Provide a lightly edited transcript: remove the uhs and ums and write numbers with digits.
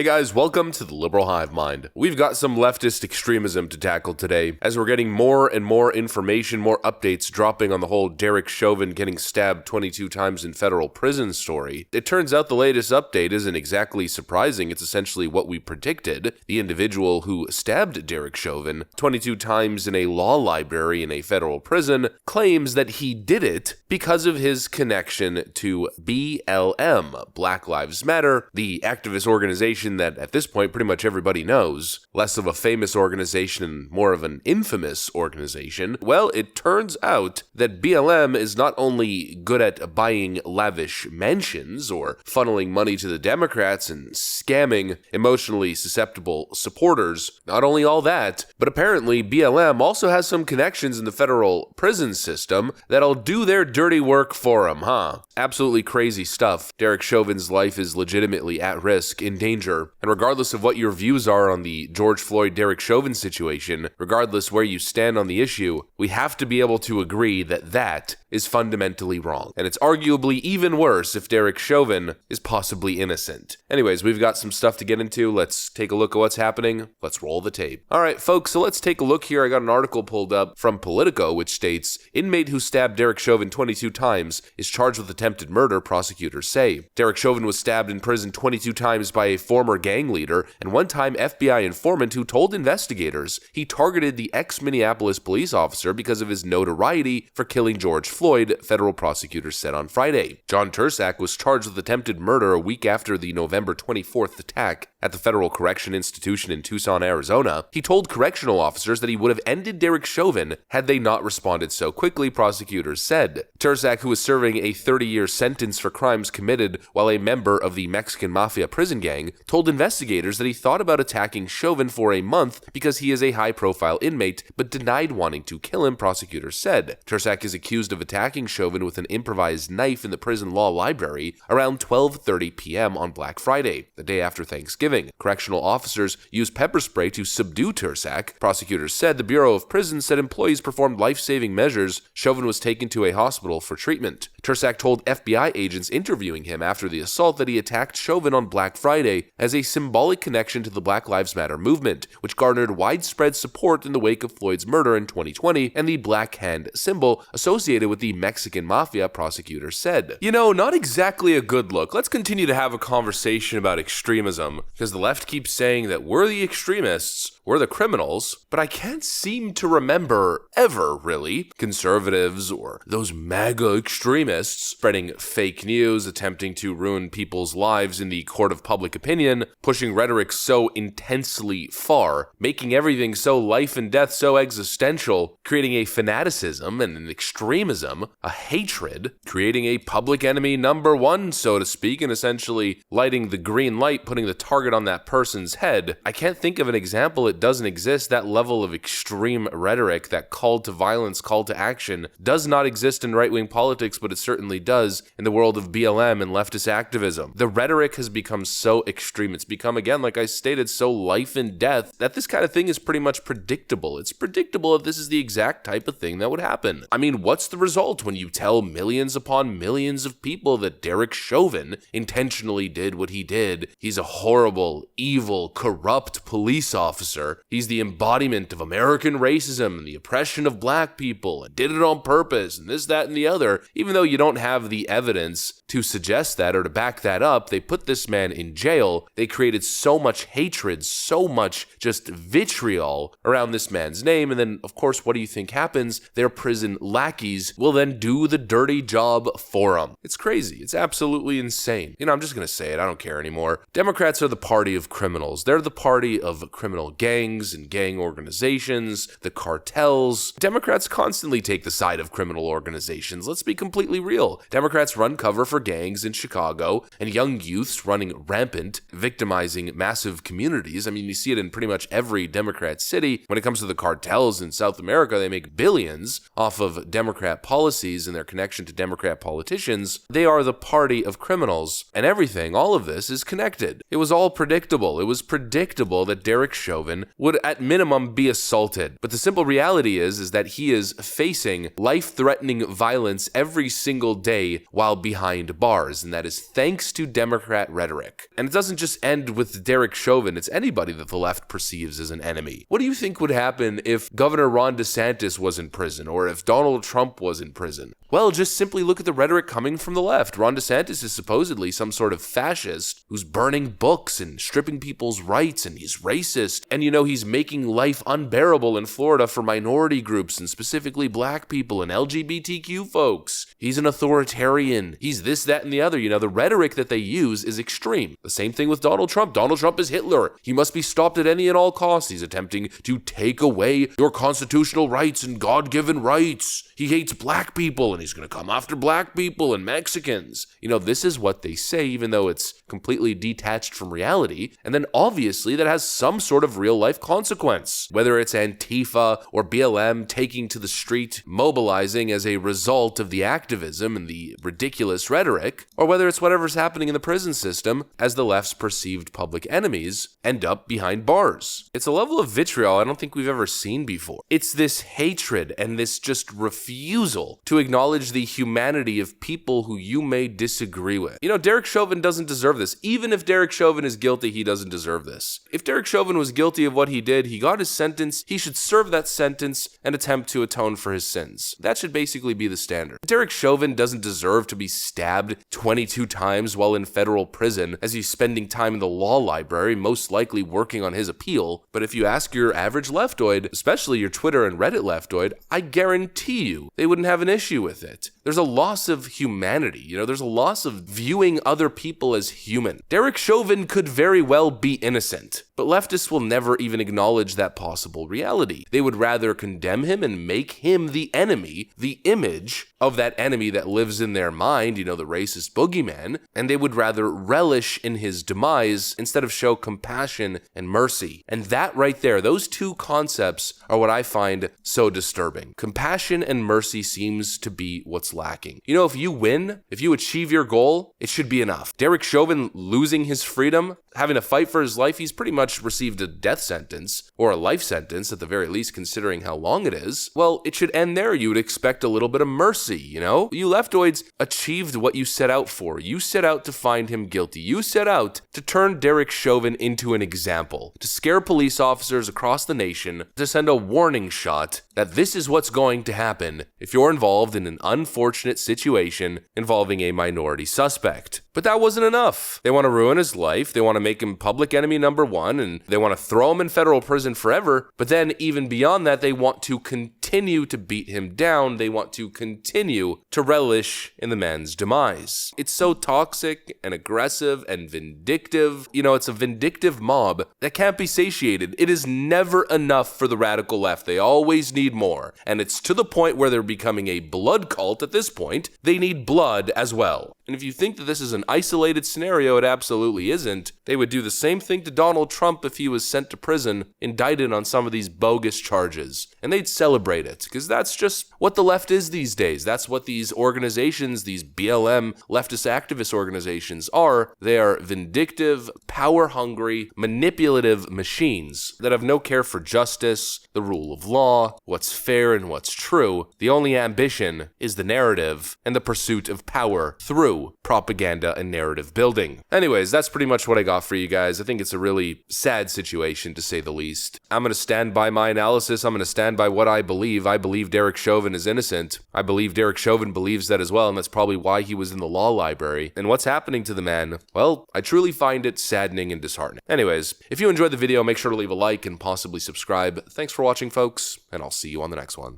Hey guys, welcome to the Liberal Hive Mind. We've got some leftist extremism to tackle today, as we're getting more and more information, more updates dropping on the whole Derek Chauvin getting stabbed 22 times in federal prison story. It turns out the latest update isn't exactly surprising, it's essentially what we predicted. The individual who stabbed Derek Chauvin 22 times in a law library in a federal prison claims that he did it because of his connection to BLM, Black Lives Matter, the activist organization that at this point pretty much everybody knows, less of a famous organization and more of an infamous organization. Well, it turns out that BLM is not only good at buying lavish mansions or funneling money to the Democrats and scamming emotionally susceptible supporters. Not only all that, but apparently BLM also has some connections in the federal prison system that'll do their dirty work for them, huh? Absolutely crazy stuff. Derek Chauvin's life is legitimately at risk, in danger. And regardless of what your views are on the George Floyd Derek Chauvin situation, regardless where you stand on the issue, we have to be able to agree that that is fundamentally wrong. And it's arguably even worse if Derek Chauvin is possibly innocent. Anyways, we've got some stuff to get into. Let's take a look at what's happening. Let's roll the tape. All right, folks, so let's take a look here. I got an article pulled up from Politico, which states, inmate who stabbed Derek Chauvin 22 times is charged with attempted murder, prosecutors say. Derek Chauvin was stabbed in prison 22 times by a former gang leader and one-time FBI informant who told investigators he targeted the ex-Minneapolis police officer because of his notoriety for killing George Floyd, federal prosecutors said on Friday. John Tursak was charged with attempted murder a week after the November 24th attack at the Federal Correction Institution in Tucson, Arizona. He told correctional officers that he would have ended Derek Chauvin had they not responded so quickly, prosecutors said. Tursak, who was serving a 30-year sentence for crimes committed while a member of the Mexican Mafia prison gang, told investigators that he thought about attacking Chauvin for a month because he is a high-profile inmate, but denied wanting to kill him, prosecutors said. Tursak is accused of attacking Chauvin with an improvised knife in the prison law library around 12:30 p.m. on Black Friday, the day after Thanksgiving. Correctional officers used pepper spray to subdue Tursak. Prosecutors said the Bureau of Prisons said employees performed life-saving measures. Chauvin was taken to a hospital for treatment. Tursak told FBI agents interviewing him after the assault that he attacked Chauvin on Black Friday as a symbolic connection to the Black Lives Matter movement, which garnered widespread support in the wake of Floyd's murder in 2020 and the black hand symbol associated with the Mexican Mafia, prosecutors said. You know, not exactly a good look. Let's continue to have a conversation about extremism, because the left keeps saying that we're the extremists, we're the criminals, but I can't seem to remember ever, really, conservatives or those MAGA extremists spreading fake news, attempting to ruin people's lives in the court of public opinion, pushing rhetoric so intensely far, making everything so life and death, so existential, creating a fanaticism and an extremism, a hatred, creating a public enemy number one, so to speak, and essentially lighting the green light, putting the target on that person's head. I can't think of an example it doesn't exist. That level of extreme rhetoric, that call to violence, call to action, does not exist in right-wing politics, but it certainly does in the world of BLM and leftist activism. The rhetoric has become so extreme. It's become, again, like I stated, so life and death that this kind of thing is pretty much predictable. It's predictable that this is the exact type of thing that would happen. I mean, what's the result when you tell millions upon millions of people that Derek Chauvin intentionally did what he did? He's a horrible, evil, corrupt police officer. He's the embodiment of American racism and the oppression of black people and did it on purpose and this, that, and the other. Even though you don't have the evidence to suggest that or to back that up, they put this man in jail. They created so much hatred, so much just vitriol around this man's name. And then, of course, what do you think happens? Their prison lackeys will then do the dirty job for them. It's crazy. It's absolutely insane. You know, I'm just going to say it. I don't care anymore. Democrats are the party of criminals. They're the party of criminal gangs and gang organizations, the cartels. Democrats constantly take the side of criminal organizations. Let's be completely real. Democrats run cover for gangs in Chicago and young youths running rampant, victimizing massive communities. I mean, you see it in pretty much every Democrat city. When it comes to the cartels in South America, they make billions off of Democrat policies and their connection to Democrat politicians. They are the party of criminals, and everything, all of this is connected. It was all predictable. It was predictable that Derek Chauvin would at minimum be assaulted. But the simple reality is that he is facing life-threatening violence every single day while behind bars, and that is thanks to Democrat rhetoric. And it doesn't just end with Derek Chauvin, it's anybody that the left perceives as an enemy. What do you think would happen if Governor Ron DeSantis was in prison, or if Donald Trump was in prison? Well, just simply look at the rhetoric coming from the left. Ron DeSantis is supposedly some sort of fascist who's burning books and stripping people's rights, and he's racist. And he's making life unbearable in Florida for minority groups, and specifically black people and LGBTQ folks. He's an authoritarian. He's this, that, and the other. The rhetoric that they use is extreme. The same thing with Donald Trump. Donald Trump is Hitler. He must be stopped at any and all costs. He's attempting to take away your constitutional rights and God-given rights. He hates black people, and he's going to come after black people and Mexicans. This is what they say, even though it's completely detached from reality. And then obviously that has some sort of real life consequence. Whether it's Antifa or BLM taking to the street, mobilizing as a result of the activism and the ridiculous rhetoric, or whether it's whatever's happening in the prison system as the left's perceived public enemies end up behind bars. It's a level of vitriol I don't think we've ever seen before. It's this hatred and this just refusal to acknowledge the humanity of people who you may disagree with. Derek Chauvin doesn't deserve this. Even if Derek Chauvin is guilty, he doesn't deserve this. If Derek Chauvin was guilty of what he did, he got his sentence, he should serve that sentence and attempt to atone for his sins. That should basically be the standard. Derek Chauvin doesn't deserve to be stabbed 22 times while in federal prison as he's spending time in the law library, most likely working on his appeal. But if you ask your average leftoid, especially your Twitter and Reddit leftoid, I guarantee you they wouldn't have an issue with it. There's a loss of humanity. There's a loss of viewing other people as human. Derek Chauvin could very well be innocent, but leftists will never even acknowledge that possible reality. They would rather condemn him and make him the enemy, the image of that enemy that lives in their mind, the racist boogeyman, and they would rather relish in his demise instead of show compassion and mercy. And that right there, those two concepts are what I find so disturbing. Compassion and mercy seems to be what's lacking. If you win, if you achieve your goal, it should be enough. Derek Chauvin losing his freedom, having to fight for his life, he's pretty much received a death sentence, or a life sentence at the very least, considering how long it is. Well, it should end there. You would expect a little bit of mercy, You leftoids achieved what you set out for. You set out to find him guilty. You set out to turn Derek Chauvin into an example, to scare police officers across the nation, to send a warning shot that this is what's going to happen if you're involved in an unfortunate situation involving a minority suspect. But that wasn't enough. They want to ruin his life. They want to make him public enemy number one, and they want to throw him in federal prison forever. But then even beyond that, they want to continue to beat him down. They want to continue to relish in the man's demise. It's so toxic and aggressive and vindictive. It's a vindictive mob that can't be satiated. It is never enough for the radical left. They always need more. And it's to the point where they're becoming a blood cult at this point. They need blood as well. And if you think that this is an isolated scenario, it absolutely isn't. They would do the same thing to Donald Trump if he was sent to prison, indicted on some of these bogus charges. And they'd celebrate it, because that's just what the left is these days. That's what these organizations, these BLM leftist activist organizations are. They are vindictive, power-hungry, manipulative machines that have no care for justice, the rule of law, what's fair and what's true. The only ambition is the narrative and the pursuit of power through propaganda and narrative building. Anyways, that's pretty much what I got for you guys. I think it's a really sad situation, to say the least. I'm going to stand by my analysis. I'm going to stand by what I believe. I believe Derek Chauvin is innocent. I believe Derek Chauvin believes that as well, and that's probably why he was in the law library. And what's happening to the man? Well, I truly find it saddening and disheartening. Anyways, if you enjoyed the video, make sure to leave a like and possibly subscribe. Thanks for watching, folks, and I'll see you on the next one.